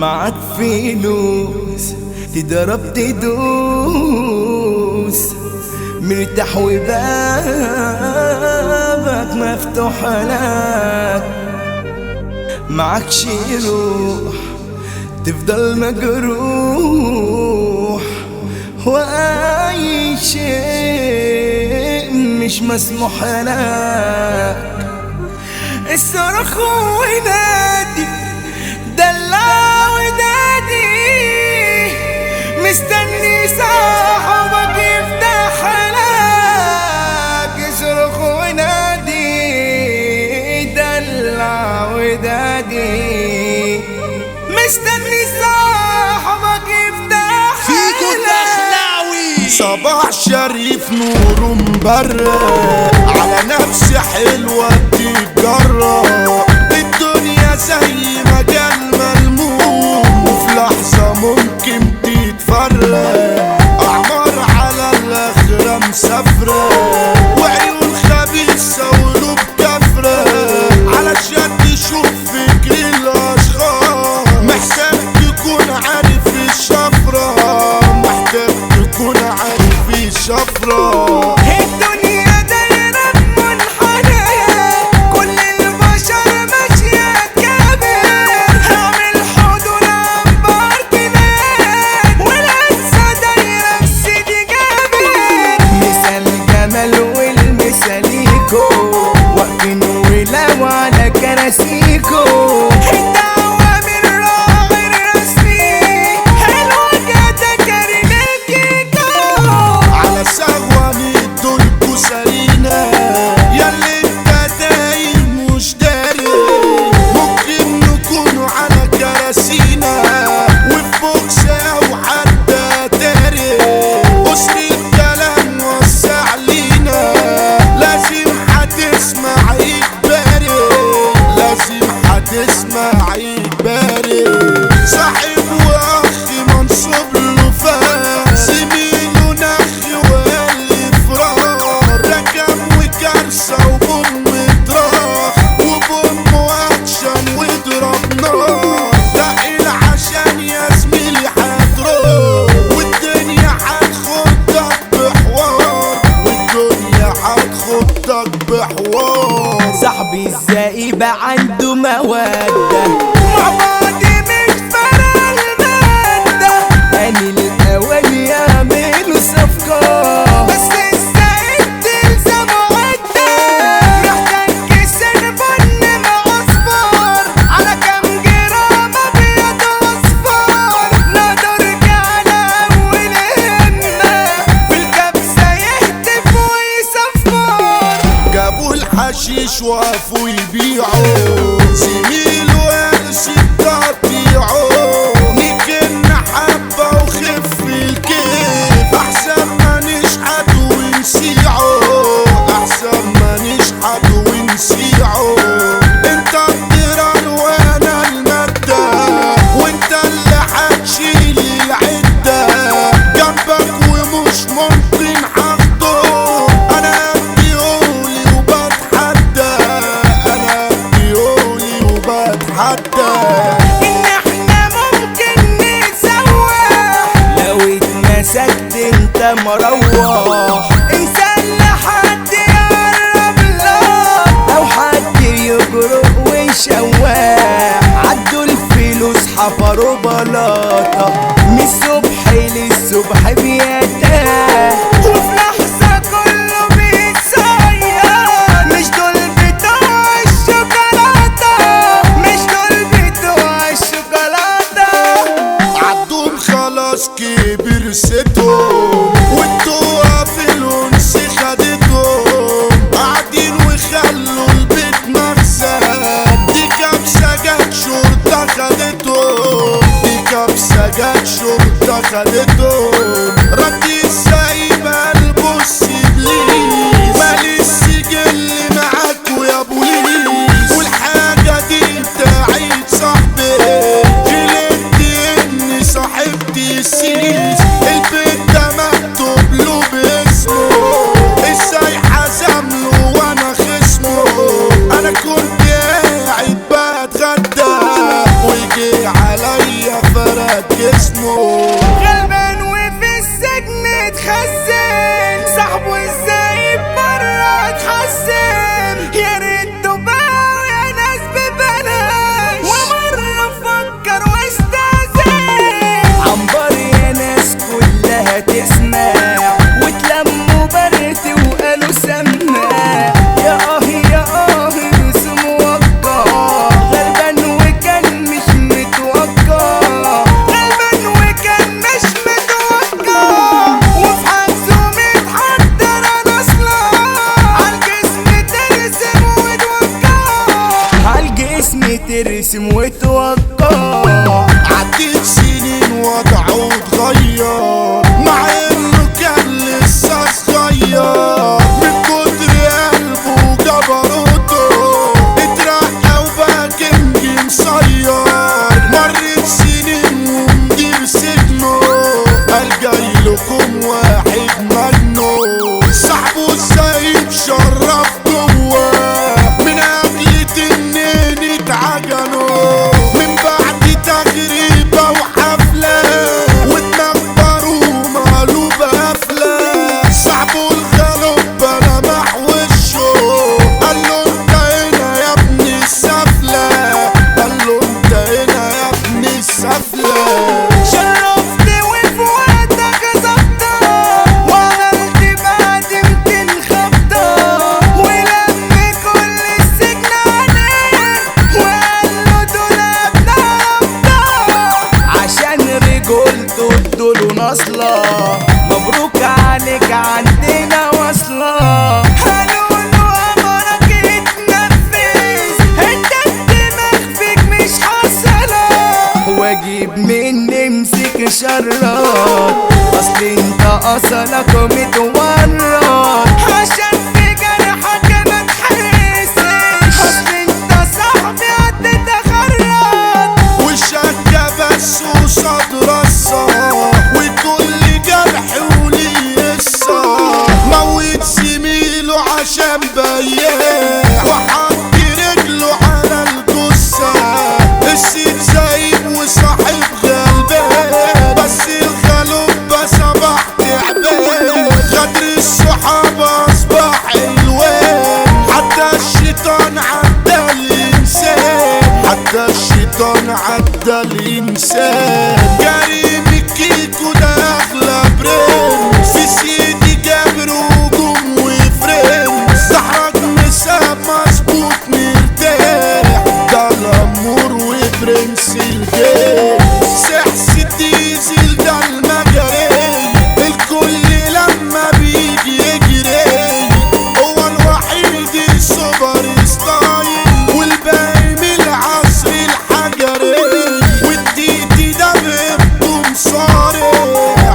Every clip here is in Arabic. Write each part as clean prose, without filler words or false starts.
معك فلوس تضرب تدوس، مرتاح وبابك مفتوح لك. معكش روح تفضل مجروح، وأي شيء مش مسموح لك. الصراخ ونادي دلع ودادي، مستني صاحبك يفتح لك. صرخ ونادي دلع ودادي، مستني صاحبك يفتح فيكو الدخلاوي. صباح شريف نور مبرق، على نفسي حلوة تتجرأ. الدنيا زي مجال ملموم، وفي لحظة ممكن تتفرق. أعمار على الآخرة مسافرة، وعيون خبيثة وقلوب كافرة. علشان تشوف فكر الأشخاص محتاج تكون عارف الشفرة، محتاج تكون عارف الشفرة. الدنيا دايرة بمنحنى، كل البشر ماشية كابر. هعمل حدود أنبار كمان، ولسه دايرة بسيدي جابر. مثال جمال والمثاليكو، واقفين ولو على كراسيكو. الدعوة من راعي الرسمي، الوجه تكريم الكيكو. على سهوة ندولكوا سرينا، ياللي انت دايم مش داري. ممكن نكونوا على كراسينا، وفي بوكس او حتى داري. قصر الكلام وسع لينا، لازم هتسمع اجباري، لازم هتسمع اجباري. صاحب واخ منصوب له فاس، زميله نخي وقال فرار. ركب وكارثة وبوم طراخ، وبوم اكشن واضرب نار. تقيل عشان يا زميلي هتروح، والدنيا هتخضك بحوار، والدنيا هتخضك بحوار. صاحبي ازاي بقى عنده مودة، مع بعض مش فارقة المادة. اني الاوان يعملوا صفقة، بس ازاي تلزم عدة. محتاج كيسين بن مع اصفار، على كام جرام ابيض واصفار. نقدر على اول همة، في الكبسة يهتف ويصفر. جابوا الحشيش وقفوا يبيعوا، زميله قرش تقطيعه. نكن حبة وخف الكيف، أحسن ما نشحت ونسيعه، أحسن ما نشحت ونسيعه. انت الطيران وانا المادة، وانت اللي هتشيل العدة. جنبك ومش ممكن حقه، انا بيقولي وبتحدى، انا بيقولي وبتحدى. ان احنا ممكن نتسوح، لو اتمسكت انت مروح. انسان لحد يقرب لك، او حد يجرؤ ويشواح. عدوا الفلوس حفروا بلاطة، من الصبح للصبح بيتاه. وفي لحظة كله بيتصير، مش دول بتوع الشوكولاتة، مش دول بتوع الشوكولاتة. عدوم خلاص كبر ستهم، والتوه في الانس خدتهم. قاعدين وخلوا البيت مخزن، دي كبسة جت شرطة خدتهم، دي كبسة جت شرطة خدتهم. ردي السايبة البص بليز، مالي السجل معاكوا يا بوليس. والحاجة دي بتاعت صاحبي، غلطت اني صاحبتي السيس. البيت ده مكتوب له باسمه، ازاي حزمله وانا خصمه. انا كنت قاعد بتغدى، وجي على عليا فرد جسمه. غلبان وفي السجن اتخزن، صاحبه ازاي برا اتحسن. يا ريت تباعوا يا ناس ببلاش، ومرة فكر واستأذن. عنبر يا ناس كلها تسمع، وتلموا برتي وقالوا سماع. يا اسم وقع، غلبان وكان مش متوقع، غلبان وكان مش متوقع. وفي حجزه متحضر انا اصلا، عالجسم ترسم وتوقع، عالجسم ترسم وتوقع. عديت سنين وضعه اتغير، مع انه كان لسه صغير. من كتر قلبه وجبروته اترقى وبقى كينج مصير. مرت سنين ومدير سجنه، قال جايلكم واحد مجنون. صاحبه الزعيم شرف جواه، من اجل تنين اتعجنوا. من بعد تغريبة وحفلة، واتنبروا مقلوبة قفلة. صاحبه الغلب لمح وشه، قال له انت هنا يا ابن السفلة، قال له انت هنا يا ابن السفلة. شرفت وفي وقتك ظبطة، وعملت بعد 200 خبطة. ولم كل السجن عليه، وقال له دول ابناء ابطال، عشان رجولته ادوله نصلة. مبروك عليك عندنا وصلة. قالوا له امرك اتنفذ، انت الدماغ فيك مش حصلة. واجيب مني امسك شرات، اصل انت اصلك متورط، عشان في جرحك ما تحسش. اصل انت صاحبي قد تخرط، وشك بس وصد رصة، وكل جرح وليه قصة. موت زميله عشان بياع، وحط رجله على الجثة. السيد زايد وصاحب غلبان، بس الغلوب صباح تعبان. غدر الصحابة اصبح الوان، حتى الشيطان عدى الانسان، حتى الشيطان عدى الانسان. كريم الكيكو ده اغلى برنس، في سيدي جابر وجوم وفرنس. زحرك مساب مظبوط مرتاح، ده الامور وبرنس الجيش. سحس الديزل ده المجاري، الكل لما بيجي يجري. هو الوحيد السوبر ستايل، والباقي من العصر الحجري. والديدي ده بيبقوا مصارع،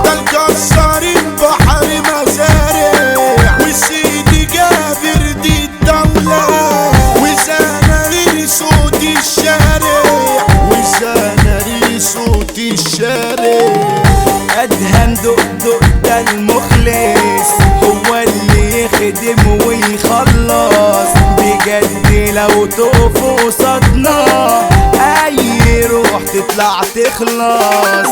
ده الجزارين بحر مزارع. وسيدي جابر دي الدولة، وزناري صوت الشارع، وزناري صوت الشارع. ادهم دق ده المخلص، هو اللي يخدم ويخلص. بجد لو تقف قصادنا، اي روح تطلع تخلص.